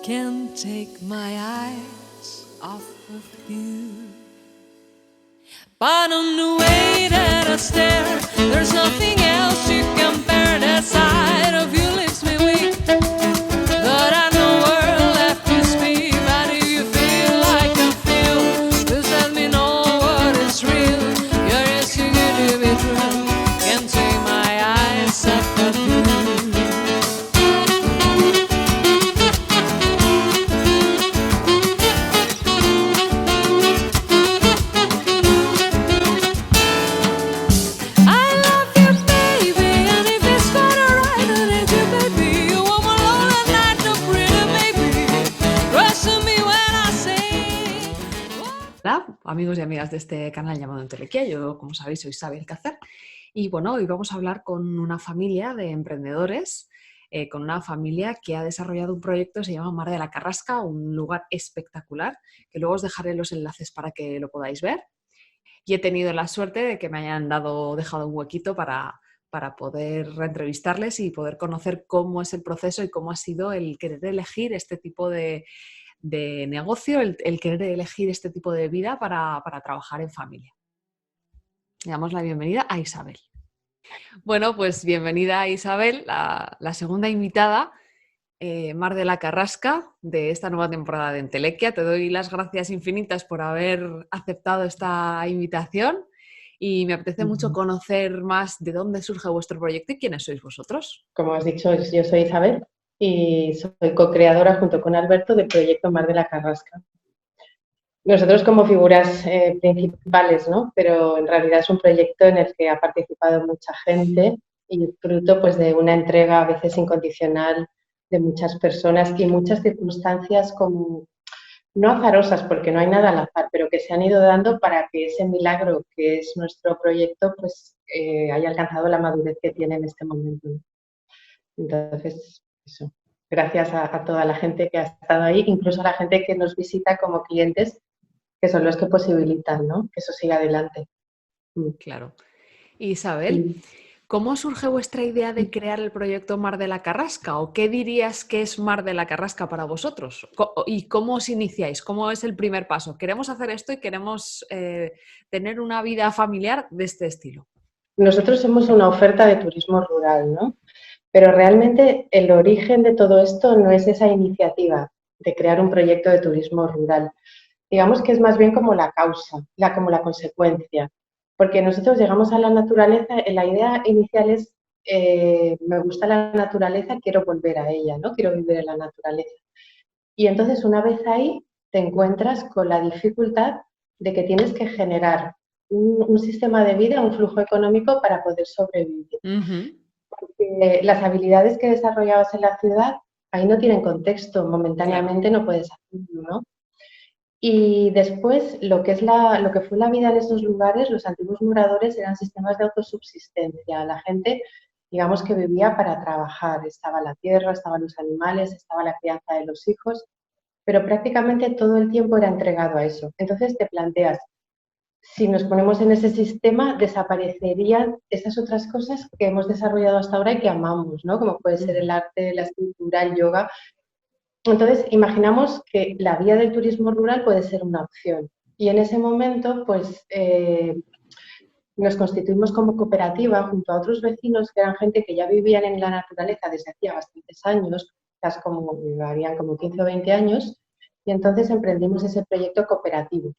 Can't take my eyes off of you. Bottom the way that I stare, there's nothing else you compare. The sight of you leaves me weak, but I know we're left to speak. But if you feel like I feel, please let me know what is real. You're asking me to be true. Can't take my eyes off of you. Hola, amigos y amigas de este canal llamado Entelequia. Yo, como sabéis, soy Xavi Alcázar. Y bueno, hoy vamos a hablar con una familia de emprendedores, con una familia que ha desarrollado un proyecto que se llama Mar de la Carrasca, un lugar espectacular, que luego os dejaré los enlaces para que lo podáis ver. Y he tenido la suerte de que me hayan dejado un huequito para poder entrevistarles y poder conocer cómo es el proceso y cómo ha sido el querer elegir este tipo de negocio, el querer elegir este tipo de vida para trabajar en familia. Le damos la bienvenida a Isabel. Bueno, pues bienvenida Isabel, la segunda invitada, Mar de la Carrasca, de esta nueva temporada de Entelequia. Te doy las gracias infinitas por haber aceptado esta invitación y me apetece mucho conocer más de dónde surge vuestro proyecto y quiénes sois vosotros. Como has dicho, yo soy Isabel y soy co-creadora junto con Alberto del proyecto Mar de la Carrasca. Nosotros como figuras principales, ¿no? Pero en realidad es un proyecto en el que ha participado mucha gente y fruto pues, de una entrega a veces incondicional de muchas personas y muchas circunstancias como, no azarosas porque no hay nada al azar, pero que se han ido dando para que ese milagro que es nuestro proyecto pues haya alcanzado la madurez que tiene en este momento. Entonces, eso. Gracias a toda la gente que ha estado ahí, incluso a la gente que nos visita como clientes, que son los que posibilitan, ¿no?, que eso siga adelante. Claro. Isabel, ¿cómo surge vuestra idea de crear el proyecto Mar de la Carrasca? ¿O qué dirías que es Mar de la Carrasca para vosotros? ¿Y cómo os iniciáis? ¿Cómo es el primer paso? Queremos hacer esto y queremos tener una vida familiar de este estilo. Nosotros somos una oferta de turismo rural, ¿no? Pero realmente el origen de todo esto no es esa iniciativa de crear un proyecto de turismo rural. Digamos que es más bien como la causa, como la consecuencia. Porque nosotros llegamos a la naturaleza, la idea inicial es, me gusta la naturaleza, quiero volver a ella, ¿no? Quiero vivir en la naturaleza. Y entonces una vez ahí te encuentras con la dificultad de que tienes que generar un sistema de vida, un flujo económico para poder sobrevivir. Porque las habilidades que desarrollabas en la ciudad, ahí no tienen contexto, momentáneamente no puedes hacerlo, ¿no? Y después, lo que fue la vida en esos lugares, los antiguos moradores eran sistemas de autosubsistencia. La gente, digamos que vivía para trabajar. Estaba la tierra, estaban los animales, estaba la crianza de los hijos, pero prácticamente todo el tiempo era entregado a eso. Entonces te planteas, si nos ponemos en ese sistema, desaparecerían esas otras cosas que hemos desarrollado hasta ahora y que amamos, ¿no? Como puede ser el arte, la escultura, el yoga. Entonces, imaginamos que la vía del turismo rural puede ser una opción. Y en ese momento, pues, nos constituimos como cooperativa junto a otros vecinos que eran gente que ya vivían en la naturaleza desde hacía bastantes años, quizás harían como 15 o 20 años, y entonces emprendimos ese proyecto cooperativo,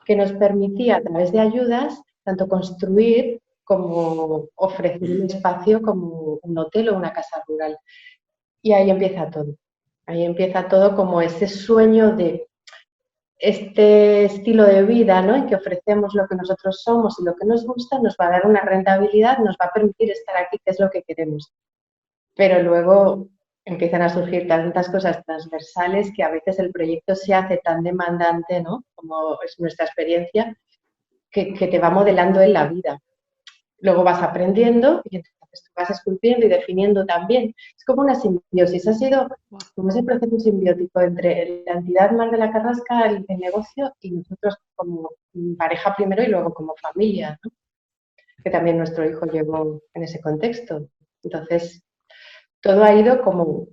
que nos permitía, a través de ayudas, tanto construir como ofrecer un espacio como un hotel o una casa rural. Y ahí empieza todo. Ahí empieza todo como ese sueño de este estilo de vida, ¿no?, en que ofrecemos lo que nosotros somos y lo que nos gusta, nos va a dar una rentabilidad, nos va a permitir estar aquí, que es lo que queremos. Pero luego empiezan a surgir tantas cosas transversales que a veces el proyecto se hace tan demandante, ¿no?, como es nuestra experiencia, que te va modelando en la vida. Luego vas aprendiendo y entonces tú vas esculpiendo y definiendo también. Es como una simbiosis. Ha sido como ese proceso simbiótico entre la entidad Mar de la Carrasca, el negocio, y nosotros como pareja primero y luego como familia, ¿no?, que también nuestro hijo llegó en ese contexto. Entonces, todo ha ido como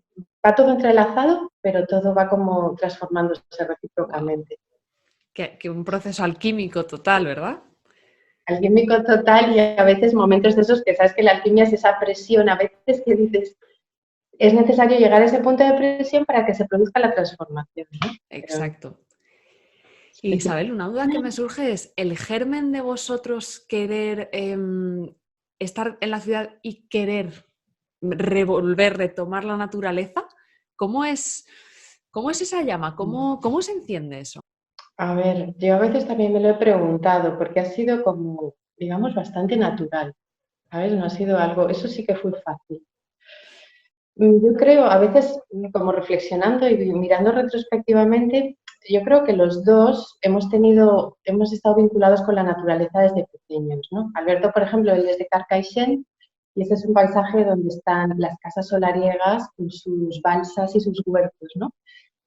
va todo entrelazado, pero todo va como transformándose Wow. recíprocamente. Que un proceso alquímico total, ¿verdad? Alquímico total y a veces momentos de esos que sabes que la alquimia es esa presión, a veces que dices, es necesario llegar a ese punto de presión para que se produzca la transformación, ¿no? Pero, Exacto. Y Isabel, una duda que me surge es, ¿el germen de vosotros querer estar en la ciudad y querer retomar la naturaleza? ¿Cómo es, cómo es esa llama? ¿Cómo se enciende eso? a ver, yo a veces también me lo he preguntado porque ha sido como, digamos, bastante natural, ¿sabes? No ha sido algo, eso sí que fue fácil. Yo creo, a veces, como reflexionando y mirando retrospectivamente, yo creo que los dos hemos estado vinculados con la naturaleza desde pequeños, ¿no? Alberto, por ejemplo, él es de Carcaixent y ese es un paisaje donde están las casas solariegas con sus balsas y sus huertos, ¿no?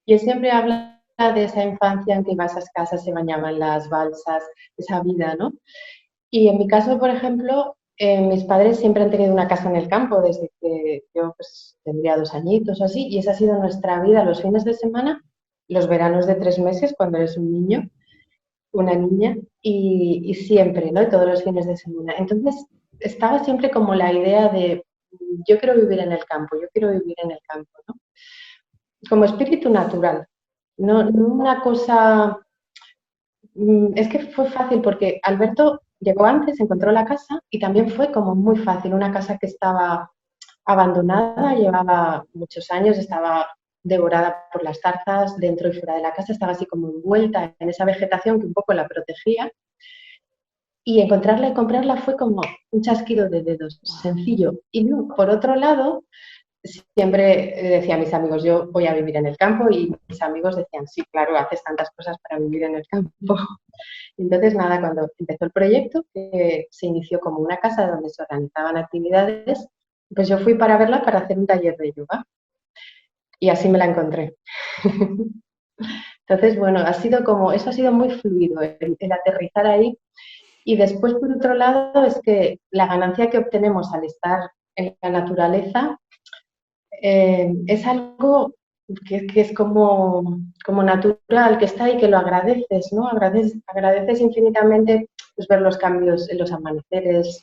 Y él siempre habla de esa infancia en que iba a esas casas, se bañaban las balsas, esa vida, ¿no? Y en mi caso, por ejemplo, mis padres siempre han tenido una casa en el campo desde que yo pues, tendría 2 añitos o así, y esa ha sido nuestra vida los fines de semana, los veranos de 3 meses cuando eres un niño, una niña, y siempre, ¿no? Y todos los fines de semana. Entonces, estaba siempre como la idea de yo quiero vivir en el campo, yo quiero vivir en el campo, ¿no? Como espíritu natural, no una cosa. Es que fue fácil porque Alberto llegó antes, encontró la casa y también fue como muy fácil. Una casa que estaba abandonada, llevaba muchos años, estaba devorada por las zarzas dentro y fuera de la casa, estaba así como envuelta en esa vegetación que un poco la protegía. Y encontrarla y comprarla fue como un chasquido de dedos, Wow. sencillo. Y no, por otro lado, siempre decía a mis amigos, yo voy a vivir en el campo y mis amigos decían, sí, claro, haces tantas cosas para vivir en el campo. Entonces, nada, cuando empezó el proyecto, que se inició como una casa donde se organizaban actividades, pues yo fui para verla para hacer un taller de yoga y así me la encontré. Entonces, bueno, eso ha sido muy fluido, el aterrizar ahí. Y después, por otro lado, es que la ganancia que obtenemos al estar en la naturaleza es algo que es como natural, que está ahí, que lo agradeces, ¿no? Agradeces infinitamente pues, ver los cambios en los amaneceres,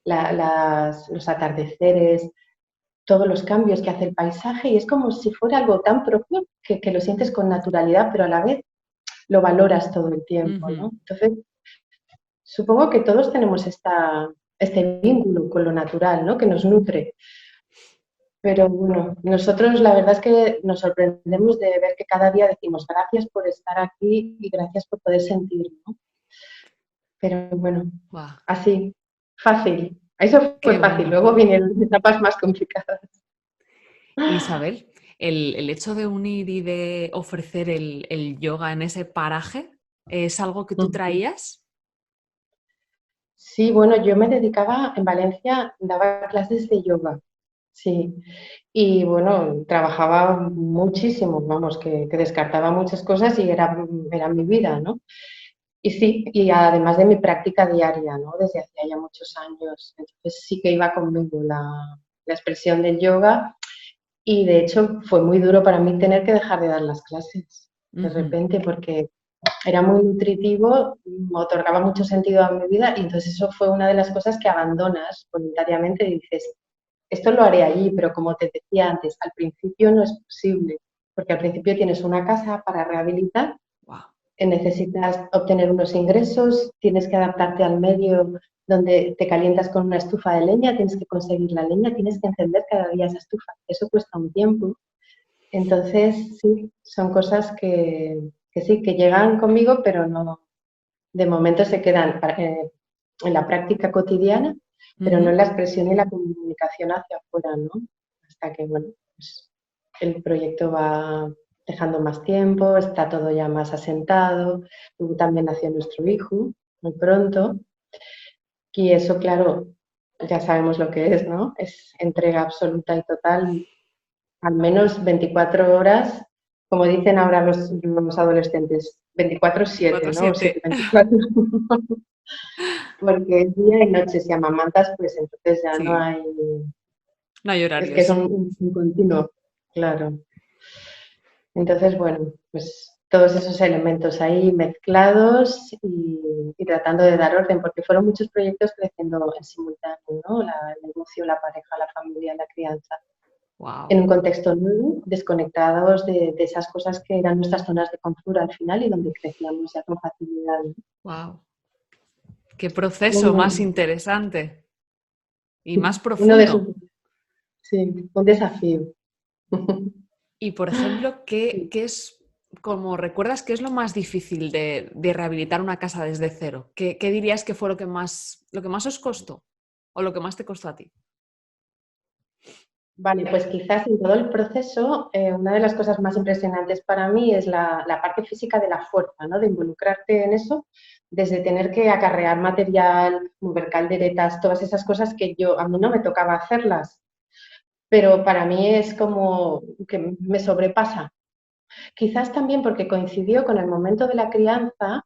los atardeceres, todos los cambios que hace el paisaje y es como si fuera algo tan propio que lo sientes con naturalidad, pero a la vez lo valoras todo el tiempo, ¿no? Entonces, supongo que todos tenemos este vínculo con lo natural, ¿no? Que nos nutre. Pero bueno, nosotros la verdad es que nos sorprendemos de ver que cada día decimos gracias por estar aquí y gracias por poder sentir, ¿no? Pero bueno, Wow. así, fácil. Eso fue Qué fácil, bueno. luego vienen etapas más complicadas. Isabel, el hecho de unir y de ofrecer el yoga en ese paraje, ¿es algo que tú traías? Sí, bueno, yo me dedicaba en Valencia, daba clases de yoga, sí. Y bueno, trabajaba muchísimo, vamos, que descartaba muchas cosas y era mi vida, ¿no? Y sí, y además de mi práctica diaria, ¿no? Desde hacía ya muchos años. Entonces sí que iba conmigo la expresión del yoga y de hecho fue muy duro para mí tener que dejar de dar las clases de repente porque era muy nutritivo, otorgaba mucho sentido a mi vida y entonces eso fue una de las cosas que abandonas voluntariamente y dices, esto lo haré allí, pero como te decía antes, al principio no es posible, porque al principio tienes una casa para rehabilitar, Wow. necesitas obtener unos ingresos, tienes que adaptarte al medio donde te calientas con una estufa de leña, tienes que conseguir la leña, tienes que encender cada día esa estufa. Eso cuesta un tiempo. Entonces, sí, son cosas que sí, que llegan conmigo, pero no, de momento se quedan en la práctica cotidiana, pero no en la expresión y la comunicación hacia afuera, ¿no? Hasta que, bueno, pues el proyecto va dejando más tiempo, está todo ya más asentado, luego también nació nuestro hijo muy pronto y eso, claro, ya sabemos lo que es, ¿no? Es entrega absoluta y total, al menos 24 horas, como dicen ahora los adolescentes, 24/7, ¿no? O 24/7. 7/24. Porque es día y noche, si amamantas, pues entonces ya no Sí, hay, no hay es que es horarios. un continuo, claro. Entonces, bueno, pues todos esos elementos ahí mezclados y tratando de dar orden, porque fueron muchos proyectos creciendo en simultáneo, ¿no? El negocio, la pareja, la familia, la crianza, en Wow, un contexto nuevo, desconectados de esas cosas que eran nuestras zonas de confort al final y donde crecíamos ya con facilidad, ¿no? wow. Qué Muy, proceso más muy- interesante y más uno de esos, profundo. sí, un desafío. Y, por ejemplo, ¿qué, Sí. qué es, como recuerdas, qué es lo más difícil de rehabilitar una casa desde cero? ¿Qué dirías que fue lo que más os costó o lo que más te costó a ti? Vale, pues quizás en todo el proceso, una de las cosas más impresionantes para mí es la parte física de la fuerza, ¿no? De involucrarte en eso, desde tener que acarrear material, mover calderetas, todas esas cosas que a mí no me tocaba hacerlas, pero para mí es como que me sobrepasa. Quizás también porque coincidió con el momento de la crianza,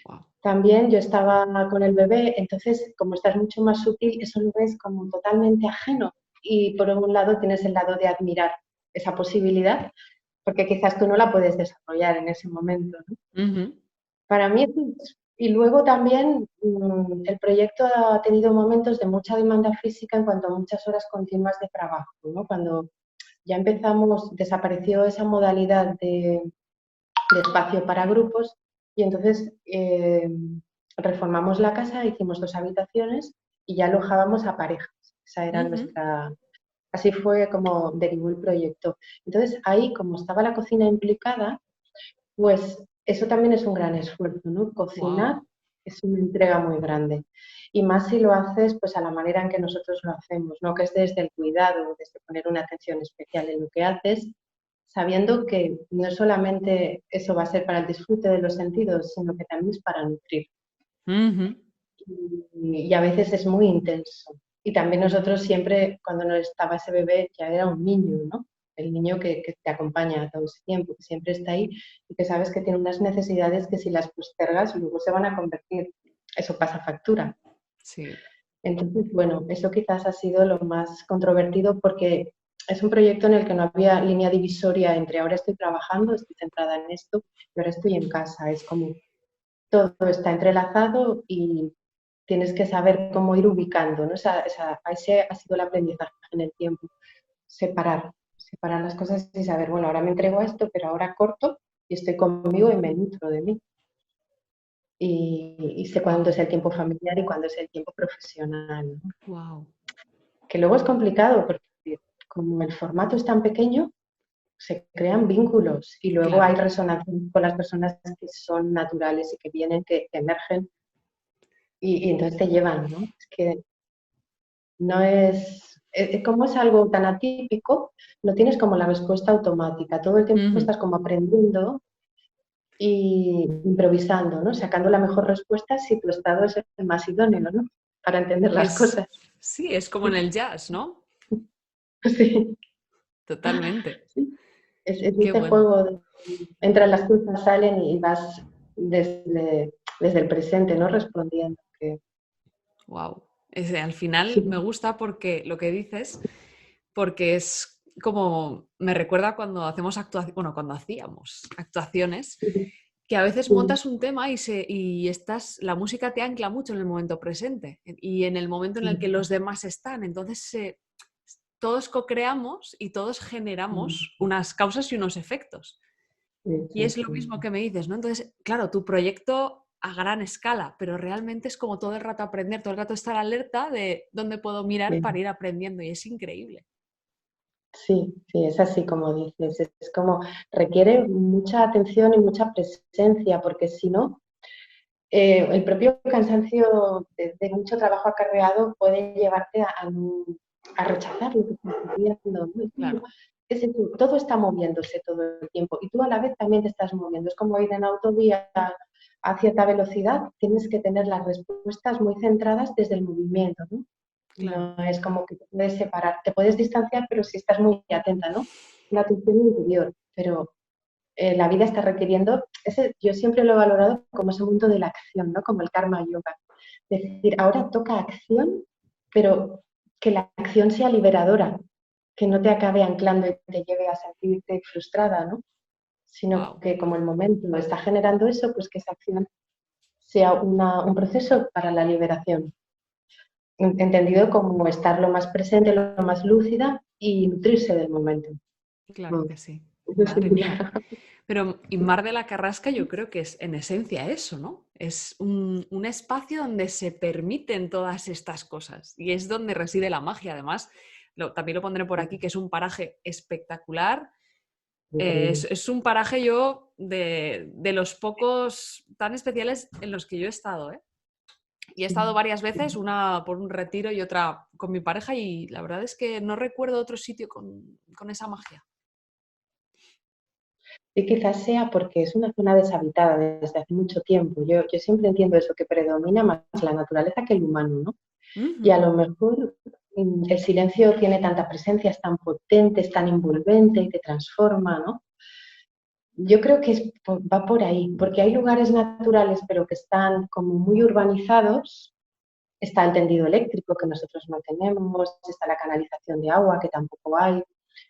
Wow. también yo estaba con el bebé, entonces como estás mucho más sutil, eso lo ves como totalmente ajeno. Y por un lado tienes el lado de admirar esa posibilidad, porque quizás tú no la puedes desarrollar en ese momento, ¿no? Ujú. Para mí, y luego también el proyecto ha tenido momentos de mucha demanda física en cuanto a muchas horas continuas de trabajo, ¿no? Cuando ya empezamos, desapareció esa modalidad de espacio para grupos y entonces reformamos la casa, hicimos 2 habitaciones y ya alojábamos a parejas. Esa era Ujú. nuestra, así fue como derivó el proyecto. Entonces ahí, como estaba la cocina implicada, pues eso también es un gran esfuerzo, ¿no? Cocinar Wow. es una entrega muy grande. Y más si lo haces pues a la manera en que nosotros lo hacemos, ¿no? Que es desde el cuidado, desde poner una atención especial en lo que haces, sabiendo que no solamente eso va a ser para el disfrute de los sentidos, sino que también es para nutrir. Ujú. Y a veces es muy intenso. Y también nosotros siempre, cuando no estaba ese bebé, ya era un niño, ¿no? El niño que te acompaña todo ese tiempo, que siempre está ahí y que sabes que tiene unas necesidades que si las postergas luego se van a convertir. Eso pasa factura. Sí, Entonces, bueno, eso quizás ha sido lo más controvertido porque es un proyecto en el que no había línea divisoria entre ahora estoy trabajando, estoy centrada en esto y ahora estoy en casa. Es como todo está entrelazado y tienes que saber cómo ir ubicando, ¿no? Ese ha sido el aprendizaje en el tiempo, separar las cosas y saber, bueno, ahora me entrego a esto, pero ahora corto y estoy conmigo y me nutro de mí. Y sé cuándo wow, es el tiempo familiar y cuándo es el tiempo profesional, ¿no? wow. Que luego es complicado porque como el formato es tan pequeño, se crean vínculos y luego hay Claro. resonancia con las personas que son naturales y que vienen, que emergen y entonces te llevan, ¿no? Es que no como es algo tan atípico, no tienes como la respuesta automática. Todo el tiempo Ujú. estás como aprendiendo y improvisando, ¿no? Sacando la mejor respuesta si tu estado es el más idóneo, ¿no? Para entender las Es, cosas. sí, es como en el jazz, ¿no? Sí, Totalmente. sí. Es Qué este bueno. juego de entran las cosas, salen y vas desde el presente, ¿no? Respondiendo. Wow. Al final me Sí, gusta porque lo que dices, porque es como me recuerda cuando hacemos actuaciones, bueno, cuando hacíamos actuaciones, que a veces sí, montas un tema y la música te ancla mucho en el momento presente y en el momento en el que sí, los demás están. Entonces todos co-creamos y todos sí, generamos unas causas y unos efectos. Y es lo mismo exactamente. que me dices, ¿no? Entonces, claro, tu proyecto a gran escala, pero realmente es como todo el rato aprender, todo el rato estar alerta de dónde puedo mirar Sí. para ir aprendiendo y es increíble. Sí, sí, es así como dices. Es como requiere mucha atención y mucha presencia, porque si no, el propio cansancio de mucho trabajo acarreado puede llevarte a rechazar lo que estás haciendo, ¿no? Claro. Es decir, todo está moviéndose todo el tiempo y tú a la vez también te estás moviendo. Es como ir en autovía a cierta velocidad, tienes que tener las respuestas muy centradas desde el movimiento, ¿no? Claro. No es como que te puedes separar, te puedes distanciar, pero si estás muy atenta, ¿no? Una atención interior, pero la vida está requiriendo, yo siempre lo he valorado como ese mundo de la acción, ¿no? Como el karma yoga. Es decir, ahora toca acción, pero que la acción sea liberadora, que no te acabe anclando y te lleve a sentirte frustrada, ¿no? Sino Wow, que como el momento está generando eso, pues que esa acción sea un proceso para la liberación, entendido como estar lo más presente, lo más lúcida y nutrirse del momento. claro Mm. que sí. Eso Madre sería. mía. Pero y Mar de la Carrasca yo creo que es en esencia eso, ¿no? Es un espacio donde se permiten todas estas cosas y es donde reside la magia. Además, también lo pondré por aquí, que es un paraje espectacular. Increíble. Es un paraje yo de los pocos tan especiales en los que yo he estado, ¿eh? Y he Sí. estado varias veces, una por un retiro y otra con mi pareja, y la verdad es que no recuerdo otro sitio con esa magia. Y quizás sea porque es una zona deshabitada desde hace mucho tiempo. Yo siempre entiendo eso, que predomina más la naturaleza que el humano, ¿no? Y a Ujú. lo mejor el silencio tiene tanta presencia, es tan potente, es tan envolvente y te transforma, ¿no? Yo creo que va por ahí, porque hay lugares naturales pero que están como muy urbanizados. Está el tendido eléctrico que nosotros no tenemos, está la canalización de agua que tampoco hay.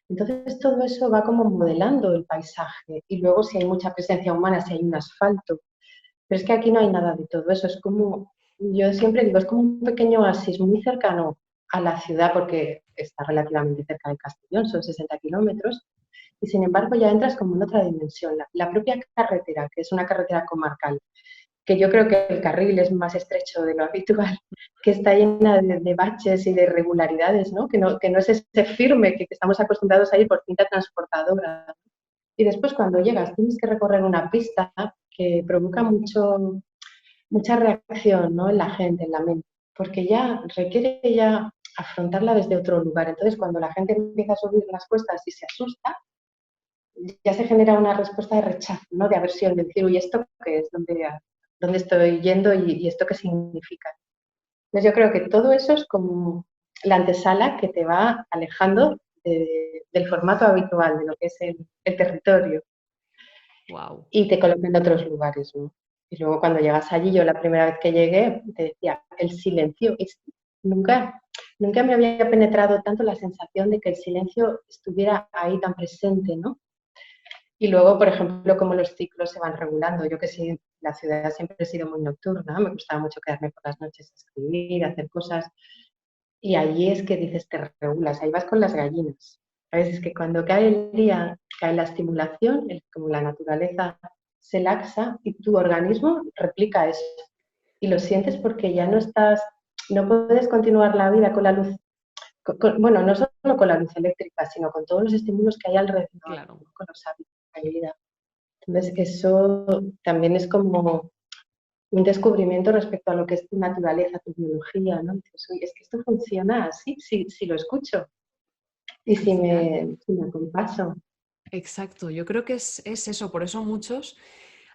Entonces todo eso va como modelando el paisaje y luego si hay mucha presencia humana, si hay un asfalto. Pero es que aquí no hay nada de todo eso, es como, yo siempre digo, es como un pequeño oasis muy cercano a la ciudad porque está relativamente cerca de Castellón, son 60 kilómetros, y sin embargo ya entras como en otra dimensión. La propia carretera, que es una carretera comarcal, que yo creo que el carril es más estrecho de lo habitual, que está llena de baches y de irregularidades, ¿no? Que no es ese firme que estamos acostumbrados a ir por cinta transportadora. Y después cuando llegas tienes que recorrer una pista que provoca mucha reacción, ¿no? En la gente, en la mente, porque ya requiere ya afrontarla desde otro lugar. Entonces cuando la gente empieza a subir las cuestas y se asusta, ya se genera una respuesta de rechazo, ¿no? De aversión, de decir, uy, ¿esto qué es? ¿Dónde estoy yendo y esto qué significa? Entonces yo creo que todo eso es como la antesala que te va alejando del formato habitual, de lo que es el territorio, Wow. y te coloca en otros lugares, ¿no? Y luego cuando llegas allí, yo la primera vez que llegué, te decía, el silencio, nunca, nunca me había penetrado tanto la sensación de que el silencio estuviera ahí tan presente, ¿no? Y luego, por ejemplo, cómo los ciclos se van regulando. Yo que sí, la ciudad siempre he sido muy nocturna, me gustaba mucho quedarme por las noches a escribir, a hacer cosas. Y allí es que dices, te regulas, ahí vas con las gallinas. A veces que cuando cae el día, cae la estimulación, como la naturaleza se laxa y tu organismo replica eso. Y lo sientes porque ya no estás, no puedes continuar la vida con la luz, bueno, no solo con la luz eléctrica, sino con todos los estímulos que hay alrededor, Claro. ¿no? Con los hábitos de vida. Entonces, eso también es como un descubrimiento respecto a lo que es tu naturaleza, tu biología, ¿no? Dices, oye, es que esto funciona así, si lo escucho y Al final, si me acompaso. exacto. Yo creo que es eso. Por eso muchos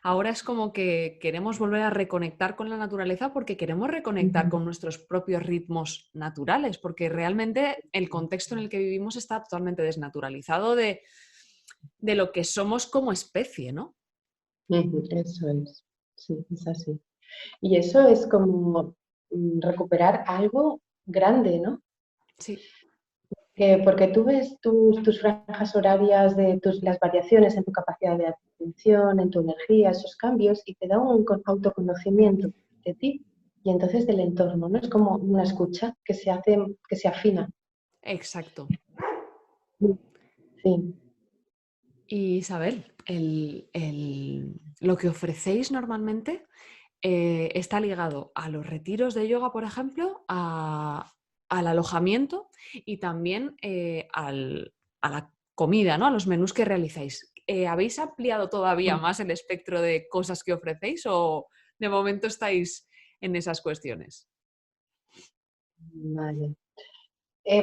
ahora es como que queremos volver a reconectar con la naturaleza porque queremos reconectar con nuestros propios ritmos naturales, porque realmente el contexto en el que vivimos está totalmente desnaturalizado de lo que somos como especie, ¿no? Eso es, sí, es así. Y eso es como recuperar algo grande, ¿no? Sí. Porque tú ves tus franjas horarias, las variaciones en tu capacidad de atención, en tu energía, esos cambios, y te da un autoconocimiento de ti y entonces del entorno, ¿no? Es como una escucha que se hace, que se afina. Exacto. Sí. Y Isabel, lo que ofrecéis normalmente está ligado a los retiros de yoga, por ejemplo, al alojamiento y también a la comida, ¿no? A los menús que realizáis. ¿Habéis ampliado todavía más el espectro de cosas que ofrecéis o de momento estáis en esas cuestiones? Vale.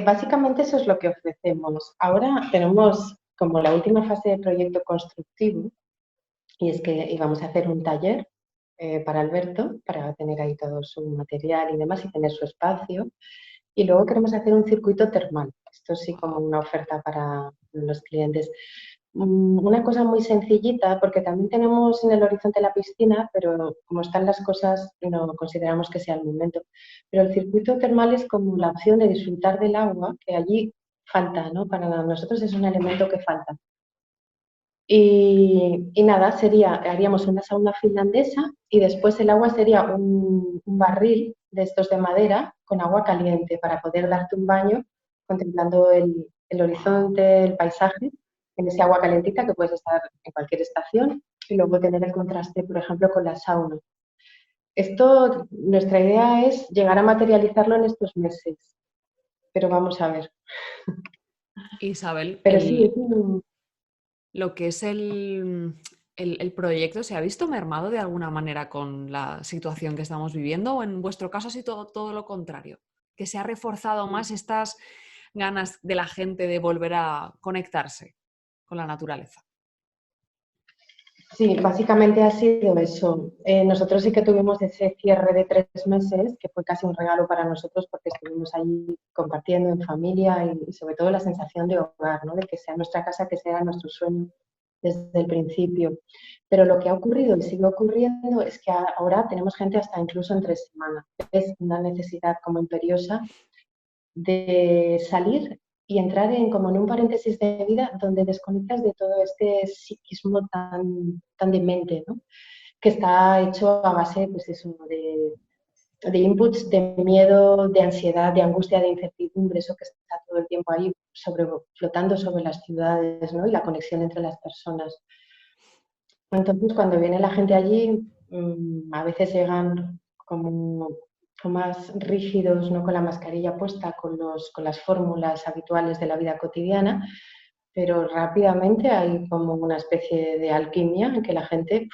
Básicamente eso es lo que ofrecemos. Ahora tenemos como la última fase de proyecto constructivo y es que íbamos a hacer un taller para Alberto, para tener ahí todo su material y demás y tener su espacio. Y luego queremos hacer un circuito termal. Esto sí como Wow. una oferta para los clientes. Una cosa muy sencillita, porque también tenemos en el horizonte la piscina, pero como están las cosas, no consideramos que sea el momento. Pero el circuito termal es como la opción de disfrutar del agua, que allí falta, ¿no? Para nosotros es un elemento que falta. Y nada, haríamos una sauna finlandesa y después el agua sería un barril de estos de madera con agua caliente para poder darte un baño contemplando el horizonte, el paisaje, en ese agua calentita que puedes estar en cualquier estación y luego tener el contraste, por ejemplo, con la sauna. Esto, nuestra idea es llegar a materializarlo en estos meses, pero vamos a ver. Isabel, Pero sí, lo que es el proyecto, ¿se ha visto mermado de alguna manera con la situación que estamos viviendo? ¿O en vuestro caso ha sido todo lo contrario? ¿Que se ha reforzado más estas ganas de la gente de volver a conectarse con la naturaleza? sí, básicamente ha sido eso. Nosotros sí que tuvimos ese cierre de 3 meses, que fue casi un regalo para nosotros porque estuvimos allí compartiendo en familia y sobre todo la sensación de hogar, ¿no? De que sea nuestra casa, que sea nuestro sueño desde el principio. Pero lo que ha ocurrido y sigue ocurriendo es que ahora tenemos gente hasta incluso en 3 semanas. Es una necesidad como imperiosa de salir y entrar como en un paréntesis de vida donde desconectas de todo este psiquismo tan demente, ¿no? Que está hecho a base pues eso, de inputs de miedo, de ansiedad, de angustia, de incertidumbre, eso que está todo el tiempo ahí flotando sobre las ciudades, ¿no? Y la conexión entre las personas. Entonces, cuando viene la gente allí, a veces llegan como más rígidos, ¿no? Con la mascarilla puesta, con las fórmulas habituales de la vida cotidiana, pero rápidamente hay como una especie de alquimia en que la gente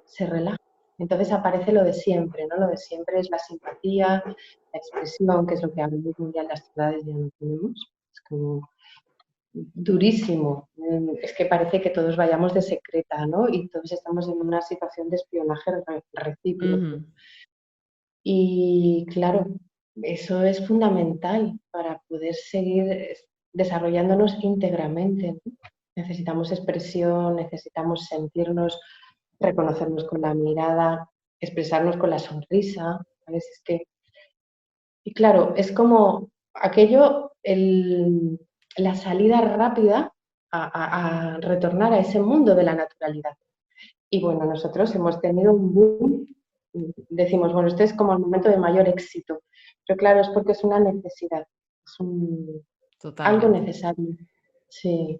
se relaja. Entonces aparece lo de siempre, ¿no? Lo de siempre es la simpatía, la expresión, que es lo que a nivel mundial las ciudades ya no tenemos. Es como durísimo. Es que parece que todos vayamos de secreta, ¿no? Y todos estamos en una situación de espionaje recíproco. Y claro, eso es fundamental para poder seguir desarrollándonos íntegramente, ¿no? Necesitamos expresión, necesitamos sentirnos, reconocernos con la mirada, expresarnos con la sonrisa. A veces y claro, es como aquello, la salida rápida a retornar a ese mundo de la naturalidad. Y bueno, nosotros hemos tenido un boom, decimos, bueno, este es como el momento de mayor éxito, pero claro, es porque es una necesidad, es algo necesario, sí.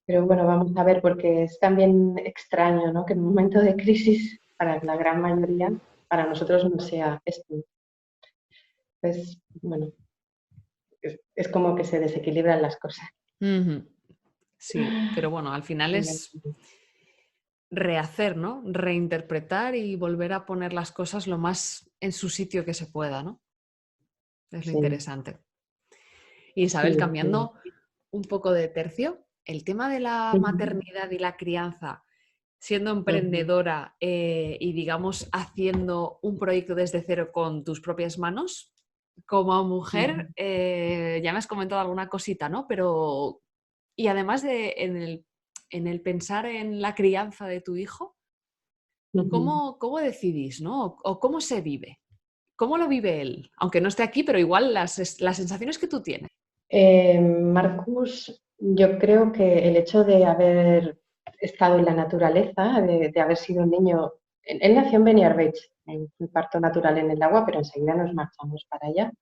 Pero bueno, vamos a ver, porque es también extraño, ¿no? Que en un momento de crisis, para la gran mayoría, para nosotros no sea esto. Pues bueno, es como que se desequilibran las cosas. Sí, pero bueno, al final es rehacer, ¿no? Reinterpretar y volver a poner las cosas lo más en su sitio que se pueda, ¿no? Es lo interesante. Y Isabel, cambiando un poco de tercio, el tema de la maternidad y la crianza, siendo emprendedora y digamos haciendo un proyecto desde cero con tus propias manos, como mujer, ya me has comentado alguna cosita, ¿no? Pero, y además en el pensar en la crianza de tu hijo, ¿cómo decidís, ¿no? O cómo se vive? ¿Cómo lo vive él? Aunque no esté aquí, pero igual las sensaciones que tú tienes. Marcus, yo creo que el hecho de haber estado en la naturaleza, de haber sido un niño, él nació en Beniarbeig, en un parto natural en el agua, pero enseguida nos marchamos para allá.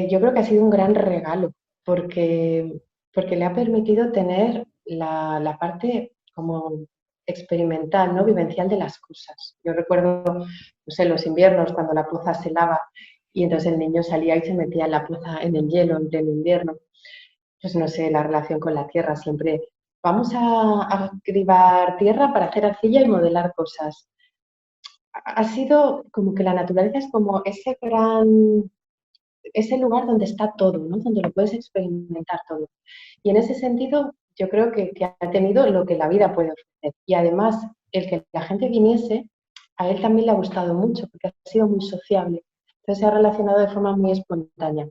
Yo creo que ha sido un gran regalo porque le ha permitido tener la parte como experimental, ¿no? Vivencial de las cosas. Yo recuerdo, no sé, los inviernos cuando la poza se lava y entonces el niño salía y se metía en la poza en el hielo en pleno invierno. Pues no sé, la relación con la tierra siempre. Vamos a cribar tierra para hacer arcilla y modelar cosas. Ha sido como que la naturaleza es como ese lugar donde está todo, ¿no? Donde lo puedes experimentar todo. Y en ese sentido, yo creo que ha tenido lo que la vida puede ofrecer. Y además, el que la gente viniese, a él también le ha gustado mucho, porque ha sido muy sociable. Entonces se ha relacionado de forma muy espontánea.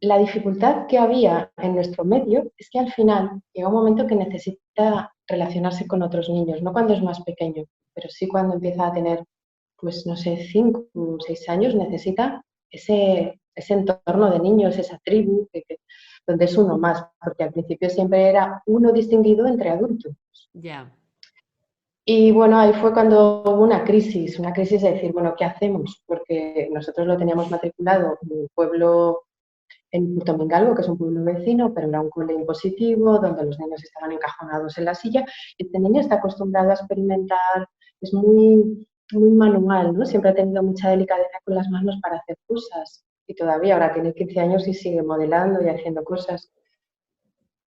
La dificultad que había en nuestro medio es que al final llega un momento que necesita relacionarse con otros niños, no cuando es más pequeño, pero sí cuando empieza a tener, pues no sé, 5 o 6 años, necesita ese ese entorno de niños, esa tribu, donde es uno más, porque al principio siempre era uno distinguido entre adultos. Ya. Y bueno, ahí fue cuando hubo una crisis de decir, bueno, ¿qué hacemos? Porque nosotros lo teníamos matriculado en un pueblo, en Puerto que es un pueblo vecino, pero era un cole impositivo, donde los niños estaban encajonados en la silla. Este niño está acostumbrado a experimentar, es muy manual, ¿no? Siempre ha tenido mucha delicadeza con las manos para hacer cosas. Y todavía ahora tiene 15 años y sigue modelando y haciendo cosas.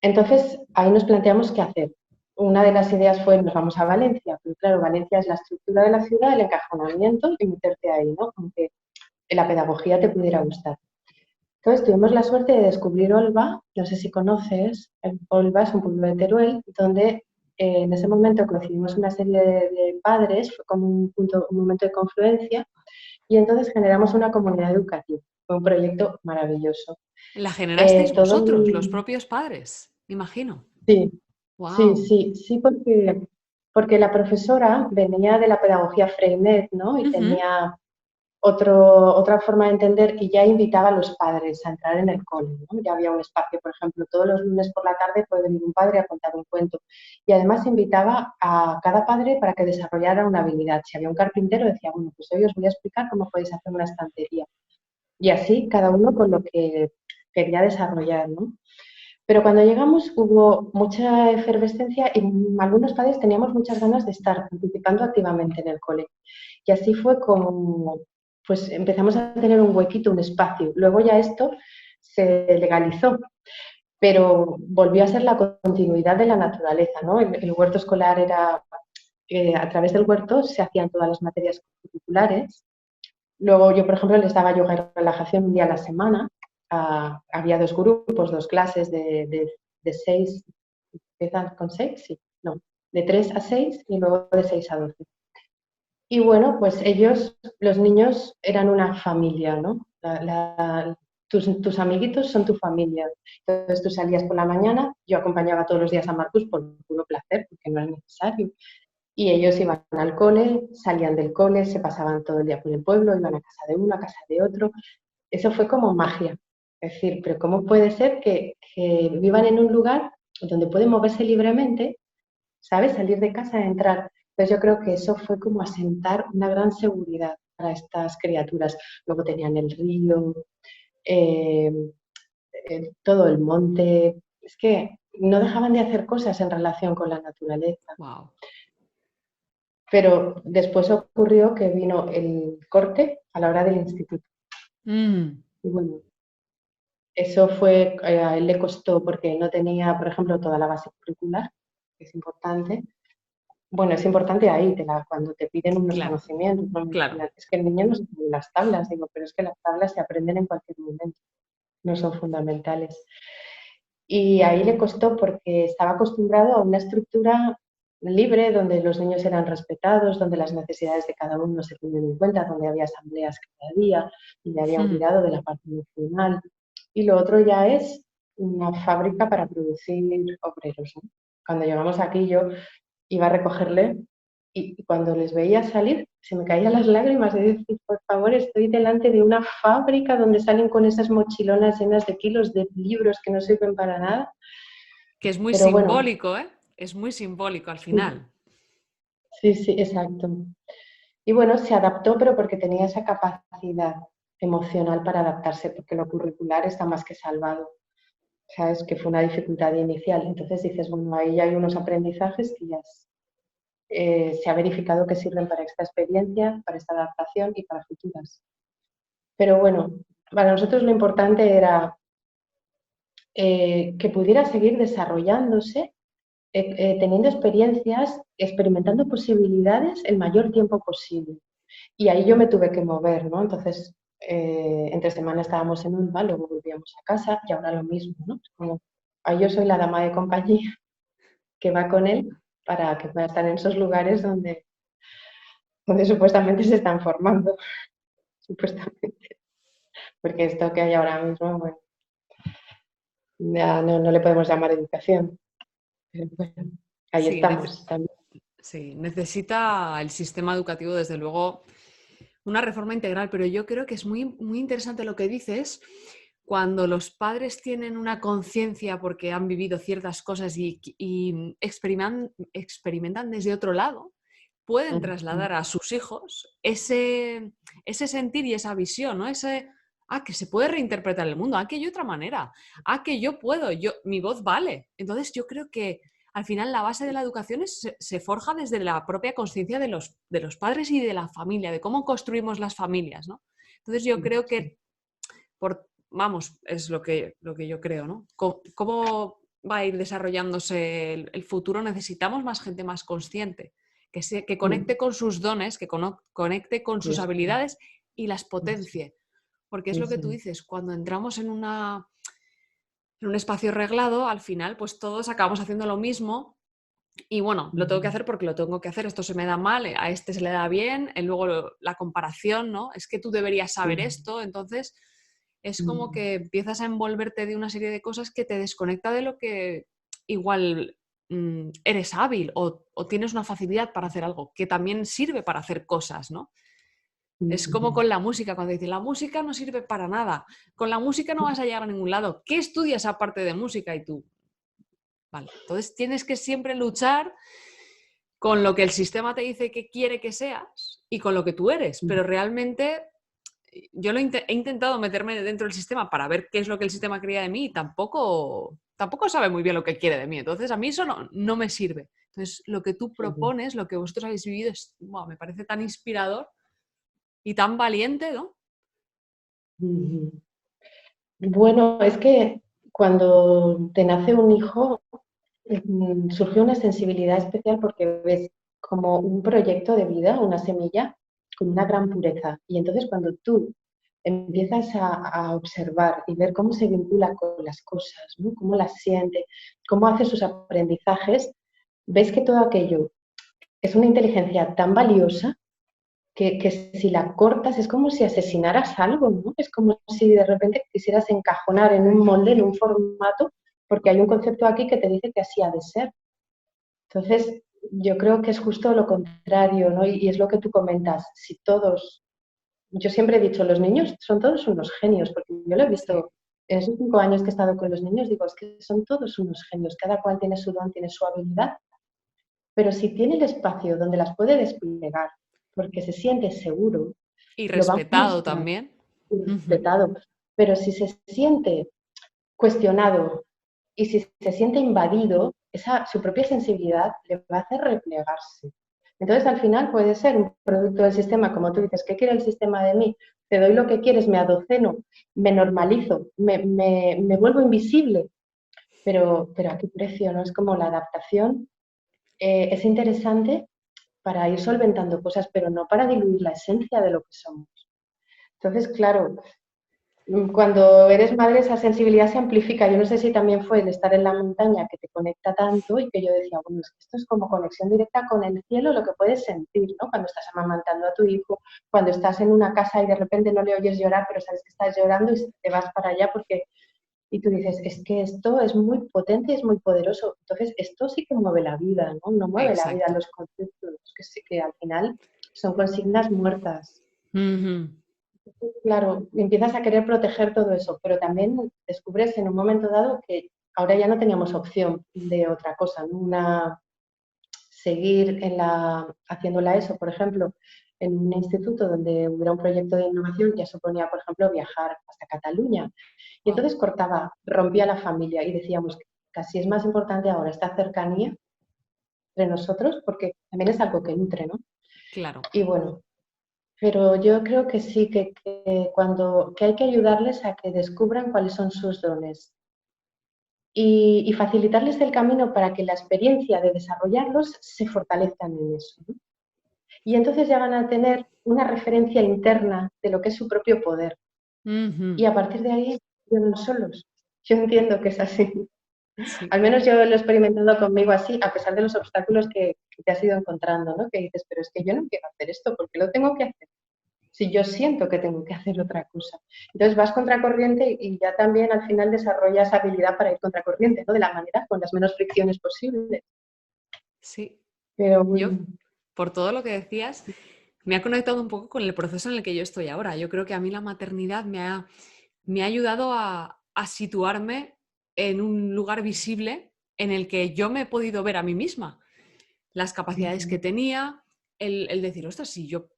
Entonces, ahí nos planteamos qué hacer. Una de las ideas fue, nos vamos a Valencia, pero claro, Valencia es la estructura de la ciudad, el encajonamiento y meterte ahí, ¿no? Aunque la pedagogía te pudiera gustar. Entonces, tuvimos la suerte de descubrir Olva, no sé si conoces, Olva es un pueblo de Teruel, donde en ese momento coincidimos una serie de padres, fue como un momento de confluencia, y entonces generamos una comunidad educativa. Fue un proyecto maravilloso. ¿La generasteis Todo vosotros, los propios padres? Imagino. Sí, Wow. sí, porque la profesora venía de la pedagogía Freinet, ¿no? Y tenía otra forma de entender y ya invitaba a los padres a entrar en el cole, ¿no? Ya había un espacio, por ejemplo, todos los lunes por la tarde puede venir un padre a contar un cuento. Y además invitaba a cada padre para que desarrollara una habilidad. Si había un carpintero, decía, bueno, pues hoy os voy a explicar cómo podéis hacer una estantería. Y así, cada uno con lo que quería desarrollar, ¿no? Pero cuando llegamos hubo mucha efervescencia y algunos padres teníamos muchas ganas de estar participando activamente en el cole. Y así fue como pues empezamos a tener un huequito, un espacio. Luego ya esto se legalizó, pero volvió a ser la continuidad de la naturaleza, ¿no? El huerto escolar era, a través del huerto se hacían todas las materias curriculares. Luego yo, por ejemplo, les daba yoga y relajación un día a la semana. Había 2 grupos, 2 clases de 6, ¿empiezan con 6? Sí, no, de 3 a 6 y luego de 6 a 12. Y bueno, pues ellos, los niños, eran una familia, ¿no? Tus amiguitos son tu familia. Entonces tú salías por la mañana, yo acompañaba todos los días a Marcus por puro placer, porque no es necesario. Y ellos iban al cole, salían del cole, se pasaban todo el día por el pueblo, iban a casa de uno, a casa de otro. Eso fue como magia. Es decir, pero ¿cómo puede ser que vivan en un lugar donde pueden moverse libremente, ¿sabes? Salir de casa, entrar. Entonces yo creo que eso fue como asentar una gran seguridad para estas criaturas. Luego tenían el río, eh, todo el monte. Es que no dejaban de hacer cosas en relación con la naturaleza. Wow. Pero después ocurrió que vino el corte a la hora del instituto. Y bueno, eso fue, a él le costó porque no tenía, por ejemplo, toda la base curricular, que es importante. Bueno, es importante ahí, cuando te piden unos Claro, conocimientos. ¿No? claro. Es que el niño no sabe las tablas, digo, pero es que las tablas se aprenden en cualquier momento, no son fundamentales. Y ahí le costó porque estaba acostumbrado a una estructura libre, donde los niños eran respetados, donde las necesidades de cada uno se tenían en cuenta, donde había asambleas cada día, y le había olvidado de la parte emocional. Y lo otro ya es una fábrica para producir obreros, ¿no? Cuando llegamos aquí yo iba a recogerle y cuando les veía salir se me caían las lágrimas de decir, por favor, estoy delante de una fábrica donde salen con esas mochilonas llenas de kilos de libros que no sirven para nada. Que es muy Pero bueno, simbólico, ¿eh? Es muy simbólico al final. sí, exacto. Y bueno, se adaptó, pero porque tenía esa capacidad emocional para adaptarse, porque lo curricular está más que salvado. Sabes que fue una dificultad inicial. Entonces dices, bueno, ahí hay unos aprendizajes que ya se ha verificado que sirven para esta experiencia, para esta adaptación y para futuras. Pero bueno, para nosotros lo importante era que pudiera seguir desarrollándose, teniendo experiencias, experimentando posibilidades el mayor tiempo posible. Y ahí yo me tuve que mover, ¿no? Entonces, entre semana estábamos en Ulva, luego volvíamos a casa y ahora lo mismo, ¿no? Como, ahí yo soy la dama de compañía que va con él para que pueda estar en esos lugares donde supuestamente se están formando, supuestamente. Porque esto que hay ahora mismo, bueno, ya no le podemos llamar educación. Pero bueno, ahí Sí, estamos también. sí, necesita el sistema educativo, desde luego, una reforma integral, pero yo creo que es muy, muy interesante lo que dices cuando los padres tienen una conciencia porque han vivido ciertas cosas y experimentan desde otro lado, pueden trasladar a sus hijos ese sentir y esa visión, ¿no? Que se puede reinterpretar el mundo, que hay otra manera, que yo puedo, mi voz vale. Entonces yo creo que al final la base de la educación se forja desde la propia conciencia de los padres y de la familia, de cómo construimos las familias, ¿no? Entonces yo creo que, es lo que yo creo, ¿no? ¿Cómo va a ir desarrollándose el futuro? Necesitamos más gente más consciente, que conecte con sus dones, que conecte con sus habilidades y las potencie. Porque es lo que tú dices, cuando entramos en un espacio reglado, al final pues todos acabamos haciendo lo mismo y bueno, lo tengo que hacer porque lo tengo que hacer, esto se me da mal, a este se le da bien, y luego la comparación, ¿no? Es que tú deberías saber esto, entonces es como que empiezas a envolverte de una serie de cosas que te desconecta de lo que igual eres hábil o tienes una facilidad para hacer algo, que también sirve para hacer cosas, ¿no? Es como con la música, cuando dicen, la música no sirve para nada, con la música no vas a llegar a ningún lado, ¿qué estudias aparte de música? Y tú, vale, entonces tienes que siempre luchar con lo que el sistema te dice que quiere que seas y con lo que tú eres, pero realmente yo he intentado meterme dentro del sistema para ver qué es lo que el sistema quería de mí y tampoco sabe muy bien lo que quiere de mí, entonces a mí eso no me sirve. Entonces lo que tú propones, lo que vosotros habéis vivido, me parece tan inspirador y tan valiente, ¿no? Bueno, es que cuando te nace un hijo, surgió una sensibilidad especial porque ves como un proyecto de vida, una semilla, con una gran pureza. Y entonces cuando tú empiezas a observar y ver cómo se vincula con las cosas, ¿no? Cómo las siente, cómo hace sus aprendizajes, ves que todo aquello es una inteligencia tan valiosa que si la cortas es como si asesinaras algo, ¿no? Es como si de repente quisieras encajonar en un molde, en un formato, porque hay un concepto aquí que te dice que así ha de ser. Entonces, yo creo que es justo lo contrario, ¿no? Y es lo que tú comentas. Si todos, yo siempre he dicho, los niños son todos unos genios, porque yo lo he visto en esos 5 años que he estado con los niños, digo, es que son todos unos genios, cada cual tiene su don, tiene su habilidad, pero si tiene el espacio donde las puede desplegar, porque se siente seguro, Y lo va a respetado mostrar, también. y respetado. Pero si se siente cuestionado y si se siente invadido, su propia sensibilidad le va a hacer replegarse. Entonces, al final puede ser un producto del sistema, como tú dices, ¿qué quiere el sistema de mí? Te doy lo que quieres, me adoceno, me normalizo, me vuelvo invisible. Pero ¿a qué precio? ¿No? Es como la adaptación. Es interesante para ir solventando cosas, pero no para diluir la esencia de lo que somos. Entonces, claro, cuando eres madre esa sensibilidad se amplifica. Yo no sé si también fue el estar en la montaña que te conecta tanto y que yo decía, bueno, es que esto es como conexión directa con el cielo, lo que puedes sentir, ¿no? Cuando estás amamantando a tu hijo, cuando estás en una casa y de repente no le oyes llorar, pero sabes que estás llorando y te vas para allá porque... Y tú dices, es que esto es muy potente, es muy poderoso. Entonces, esto sí que mueve la vida, ¿no? No mueve la vida Exacto. los conceptos, que sí que al final son consignas muertas. Claro, empiezas a querer proteger todo eso, pero también descubres en un momento dado que ahora ya no teníamos opción de otra cosa, ¿no? Seguir haciéndola eso, por ejemplo, en un instituto donde hubiera un proyecto de innovación ya suponía, por ejemplo, viajar hasta Cataluña. Y entonces rompía la familia y decíamos que casi es más importante ahora esta cercanía entre nosotros porque también es algo que nutre, ¿no? Claro. Y bueno, pero yo creo que sí, que hay que ayudarles a que descubran cuáles son sus dones y facilitarles el camino para que la experiencia de desarrollarlos se fortalezcan en eso, ¿no? Y entonces ya van a tener una referencia interna de lo que es su propio poder. Y a partir de ahí, viven solos. Yo entiendo que es así. Sí. Al menos yo lo he experimentado conmigo así, a pesar de los obstáculos que te has ido encontrando, ¿no? Que dices, pero es que yo no quiero hacer esto, ¿por qué lo tengo que hacer? Si yo siento que tengo que hacer otra cosa. Entonces vas contracorriente y ya también al final desarrollas habilidad para ir contracorriente, ¿no? De la manera, con las menos fricciones posibles. Sí. Pero Yo, bueno. por todo lo que decías, me ha conectado un poco con el proceso en el que yo estoy ahora. Yo creo que a mí la maternidad me ha ayudado a situarme en un lugar visible en el que yo me he podido ver a mí misma, las capacidades que tenía, el decir, ostras, si yo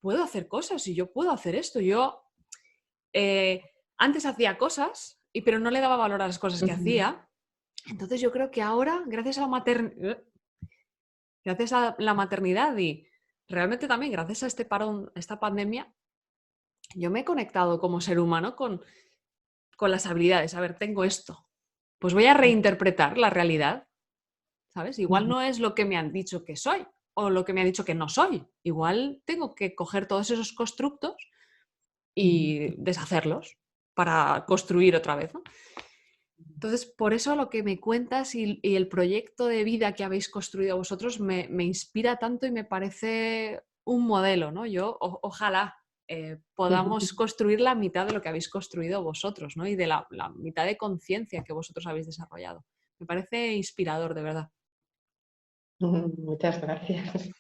puedo hacer cosas, si yo puedo hacer esto. Yo antes hacía cosas, pero no le daba valor a las cosas que hacía. Entonces yo creo que ahora, gracias a la maternidad y realmente también gracias a este parón, esta pandemia, yo me he conectado como ser humano con las habilidades. A ver, tengo esto. Pues voy a reinterpretar la realidad, ¿sabes? Igual no es lo que me han dicho que soy o lo que me han dicho que no soy. Igual tengo que coger todos esos constructos y deshacerlos para construir otra vez, ¿no? Entonces, por eso lo que me cuentas y el proyecto de vida que habéis construido vosotros me inspira tanto y me parece un modelo, ¿no? Yo ojalá podamos construir la mitad de lo que habéis construido vosotros, ¿no? Y de la mitad de conciencia que vosotros habéis desarrollado. Me parece inspirador, de verdad. Muchas gracias.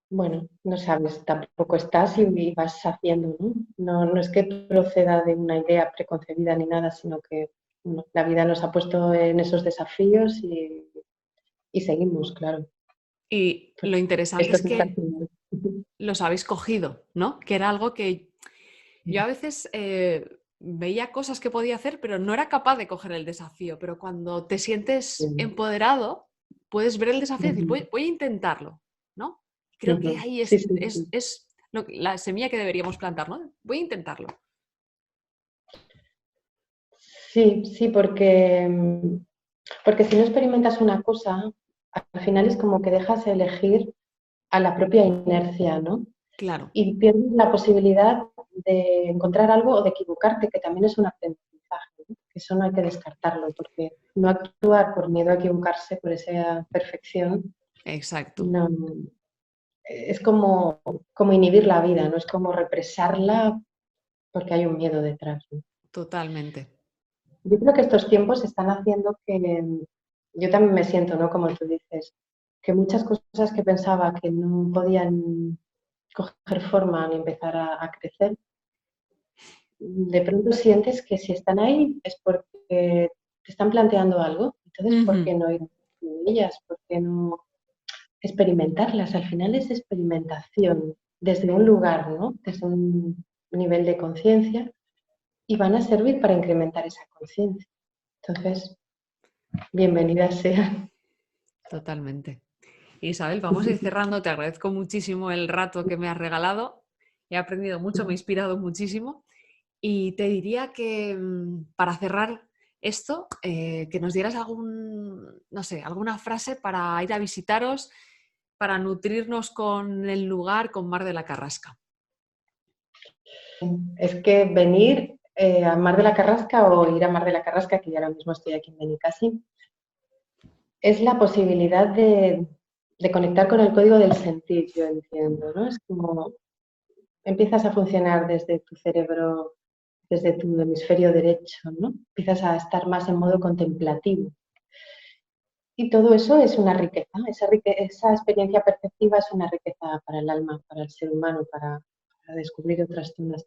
Bueno, no sabes, tampoco estás y vas haciendo, ¿no? No es que proceda de una idea preconcebida ni nada, sino que bueno, la vida nos ha puesto en esos desafíos y seguimos, claro. Y lo interesante Esto es se está que haciendo. los habéis cogido, ¿no? Que era algo que yo a veces veía cosas que podía hacer, pero no era capaz de coger el desafío. Pero cuando te sientes empoderado, puedes ver el desafío y decir, voy a intentarlo, ¿no? Creo que ahí Sí, es la semilla que deberíamos plantar, ¿no? Voy a intentarlo. sí, porque si no experimentas una cosa, al final es como que dejas de elegir a la propia inercia, ¿no? Claro. Y pierdes la posibilidad de encontrar algo o de equivocarte, que también es un aprendizaje, ¿no? Eso no hay que descartarlo, porque no actuar por miedo a equivocarse, por esa perfección, Exacto. no, es como inhibir la vida, no es como represarla porque hay un miedo detrás, ¿no? Totalmente. Yo creo que estos tiempos están haciendo que yo también me siento, ¿no? Como tú dices, que muchas cosas que pensaba que no podían coger forma ni empezar a crecer, de pronto sientes que si están ahí es porque te están planteando algo. Entonces, ¿por qué no ir con ellas? ¿Por qué no experimentarlas? Al final es experimentación desde un lugar, ¿no? Desde un nivel de conciencia y van a servir para incrementar esa conciencia. Entonces, bienvenidas sean. Totalmente. Isabel, vamos a ir cerrando. Te agradezco muchísimo el rato que me has regalado. He aprendido mucho, me he inspirado muchísimo. Y te diría que para cerrar esto, que nos dieras alguna frase para ir a visitaros, para nutrirnos con el lugar, con Mar de la Carrasca. Es que venir a Mar de la Carrasca o ir a Mar de la Carrasca, que yo ahora mismo estoy aquí en Benicàssim, es la posibilidad de conectar con el código del sentir, yo entiendo, ¿no? Es como empiezas a funcionar desde tu cerebro, desde tu hemisferio derecho, ¿no? Empiezas a estar más en modo contemplativo. Y todo eso es una riqueza, esa experiencia perceptiva es una riqueza para el alma, para el ser humano, para descubrir otras zonas.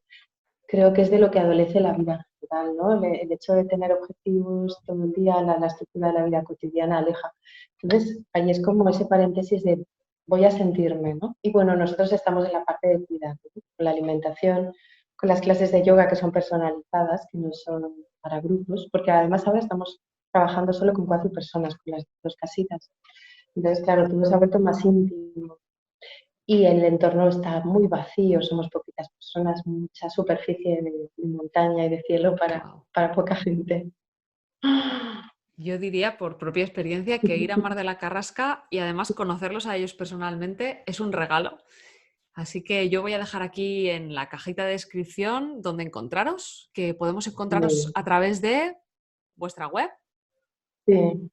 Creo que es de lo que adolece la vida en general, ¿no? El hecho de tener objetivos todo el día, la estructura de la vida cotidiana aleja. Entonces, ahí es como ese paréntesis de voy a sentirme, ¿no? Y bueno, nosotros estamos en la parte de cuidado, ¿no? Con la alimentación, con las clases de yoga que son personalizadas, que no son para grupos, porque además ahora estamos trabajando solo con 4 personas, con las 2 casitas. Entonces, claro, todo se ha vuelto más íntimo. Y el entorno está muy vacío, somos poquitas personas, mucha superficie de montaña y de cielo para poca gente. Yo diría, por propia experiencia, que ir a Mar de la Carrasca y además conocerlos a ellos personalmente es un regalo. Así que yo voy a dejar aquí en la cajita de descripción donde encontraros, que podemos encontraros a través de vuestra web, Sí, del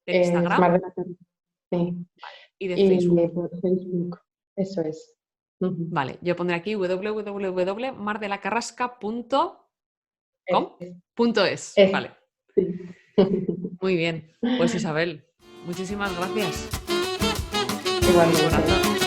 Instagram Mar de la Carrasca, sí. y de Y Facebook. por Facebook, eso es. Vale, yo pondré aquí www.mardelacarrasca.com.es. Vale, Sí. muy bien. Pues Isabel, muchísimas gracias. Igualmente. Un abrazo.